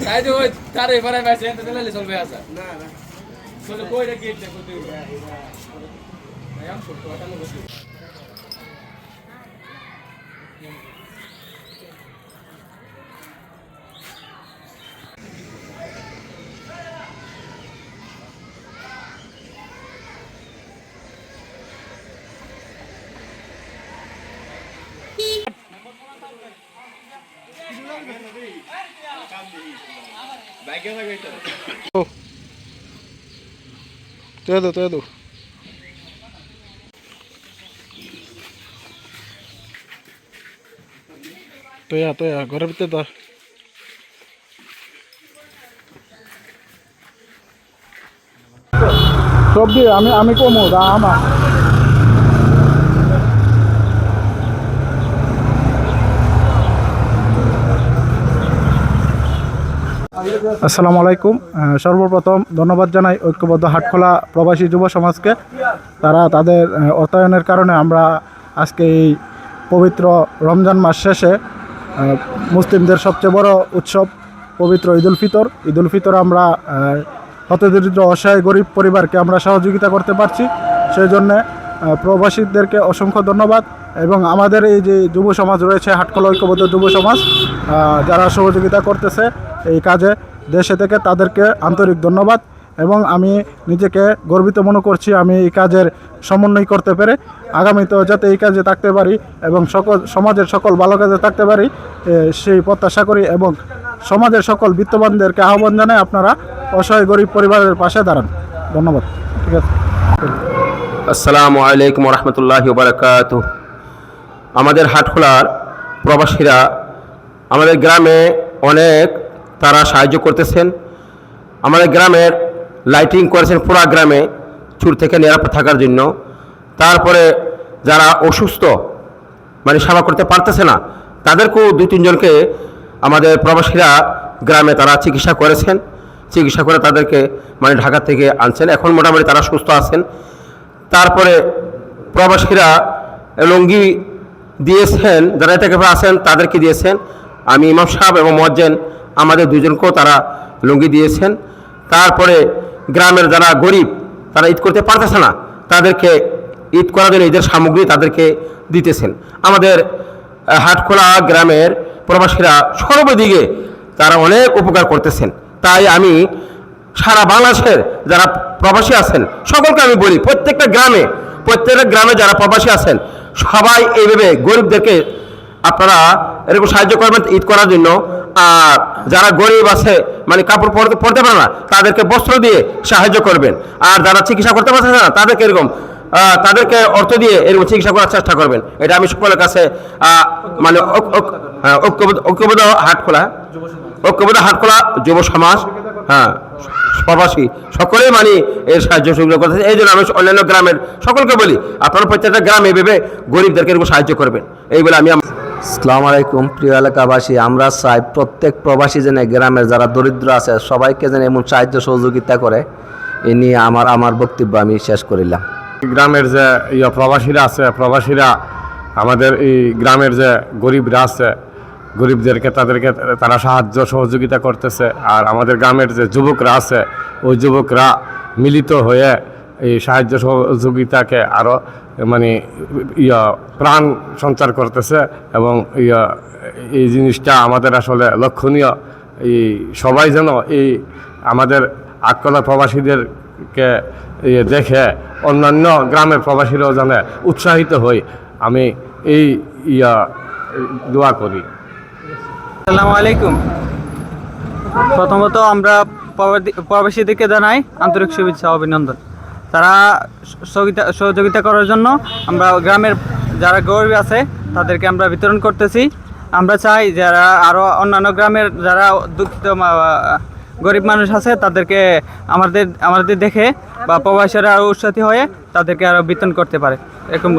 সাইডে ওই তারে এবারে বেশি এত দিলে চলবে আসা না না চলো কইরা কি একটা করতে হবে আম করতে আটানো বসে তুই ঘরের ভিতরে তো সবজি আমি কমু আমার আসসালামু আলাইকুম। সর্বপ্রথম ধন্যবাদ জানাই ঐক্যবদ্ধ হাটখোলা প্রবাসী যুব সমাজকে। তারা তাদের অর্থায়নের কারণে আমরা আজকে এই পবিত্র রমজান মাস শেষে মুসলিমদের সবচেয়ে বড় উৎসব পবিত্র ঈদুল ফিতর আমরা হতদরিদ্র অসহায় গরিব পরিবারকে আমরা সহযোগিতা করতে পারছি। সেই জন্যে প্রবাসীদেরকে অসংখ্য ধন্যবাদ এবং আমাদের এই যে যুব সমাজ রয়েছে হাটখোলা ঐক্যবদ্ধ যুব সমাজ যারা সহযোগিতা করতেছে এই কাজে দেশে থেকে তাদেরকে আন্তরিক ধন্যবাদ এবং আমি নিজেকে গর্বিত মনে করছি আমি এই কাজের সমন্বয় করতে পেরে। আগামীতেও যাতে এই কাজে থাকতে পারি এবং সমাজের সকল ভালো কাজে থাকতে পারি সেই প্রত্যাশা করি এবং সমাজের সকল বিত্তবানদেরকে আহ্বান জানাই আপনারা অসহায় গরিব পরিবারের পাশে দাঁড়ান। ধন্যবাদ। ঠিক আছে। আসসালামু আলাইকুম রহমতুল্লাহি ওয়া বারাকাতুহু। আমাদের হাটখোলার প্রবাসীরা আমাদের গ্রামে অনেক তারা সাহায্য করতেছেন। আমাদের গ্রামের লাইটিং করেছেন পুরা গ্রামে চুর থেকে নিরাপদ থাকার জন্য। তারপরে যারা অসুস্থ মানে সেবা করতে পারতেছে না তাদেরকেও 2-3 জনকে আমাদের প্রবাসীরা গ্রামে তারা চিকিৎসা করেছেন। চিকিৎসা করে তাদেরকে মানে ঢাকা থেকে আনছেন, এখন মোটামুটি তারা সুস্থ আছেন। তারপরে প্রবাসীরা লুঙ্গি দিয়েছেন, যারা থেকে আছেন তাদেরকে দিয়েছেন। আমি ইমাম সাহেব এবং মুয়াজ্জিন আমাদের 2 জনকেও তারা লুঙ্গি দিয়েছেন। তারপরে গ্রামের যারা গরিব তারা ঈদ করতে পারতেছে না তাদেরকে ঈদ করার জন্য ঈদের সামগ্রী তাদেরকে দিতেছেন। আমাদের হাটখোলা গ্রামের প্রবাসীরা সর্বদিকে তারা অনেক উপকার করতেছেন। তাই আমি সারা বাংলাদেশের যারা প্রবাসী আছেন সকলকে আমি বলি, প্রত্যেকটা গ্রামে যারা প্রবাসী আছেন সবাই এইভাবে গরিবদেরকে আপনারা এরকম সাহায্য করবেন ঈদ করার জন্য। আর যারা গরিব আছে মানে কাপড় পরতে পারে না তাদেরকে বস্ত্র দিয়ে সাহায্য করবেন। আর যারা চিকিৎসা করতে পারছে না তাদেরকে এরকম তাদেরকে অর্থ দিয়ে এরকম চিকিৎসা করার চেষ্টা করবেন। এটা আমি সকলের কাছে মানে ঐক্যবদ্ধ হাটখোলা যুব সমাজ প্রবাসী সকলেই মানে এর সাহায্য সুবিধা করতেছে। এই জন্য আমি অন্যান্য গ্রামের সকলকে বলি আপনারা প্রত্যেকটা গ্রামে ভেবে গরিবদেরকে এরকম সাহায্য করবেন। এই বলে আমি আসসালামু আলাইকুম প্রিয় এলাকাবাসী, আমরা চাই প্রত্যেক প্রবাসী যেন গ্রামের যারা দরিদ্র আছে সবাইকে যেন এমন সাহায্য সহযোগিতা করে। এ নিয়ে আমার বক্তব্য আমি শেষ করিলাম। গ্রামের যে প্রবাসীরা আমাদের এই গ্রামের যে গরিবরা আছে গরিবদেরকে তারা সাহায্য সহযোগিতা করতেছে। আর আমাদের গ্রামের যে যুবকরা আছে ওই যুবকরা মিলিত হয়ে এই সাহায্য সহযোগিতাকে আরও মানে প্রাণ সঞ্চার করতেছে এবং এই জিনিসটা আমাদের আসলে লক্ষণীয়। এই সবাই যেন এই আমাদের হাটখোলা প্রবাসীদেরকে দেখে অন্যান্য গ্রামের প্রবাসীরাও যেন উৎসাহিত হই, আমি এই দোয়া করি। আসসালামু আলাইকুম। প্রথমত আমরা প্রবাসীদেরকে জানাই আন্তরিক শুভেচ্ছা অভিনন্দন। তারা সহযোগিতা করার জন্য আমরা গ্রামের যারা গরিব আছে তাদেরকে আমরা বিতরণ করতেছি। আমরা চাই যারা আরও অন্যান্য গ্রামের যারা দুঃখিত গরিব মানুষ আছে তাদেরকে আমাদের দেখে বা প্রবাসীরা আরও উৎসাহিত হয়ে তাদেরকে আরও বিতরণ করতে পারে এরকম।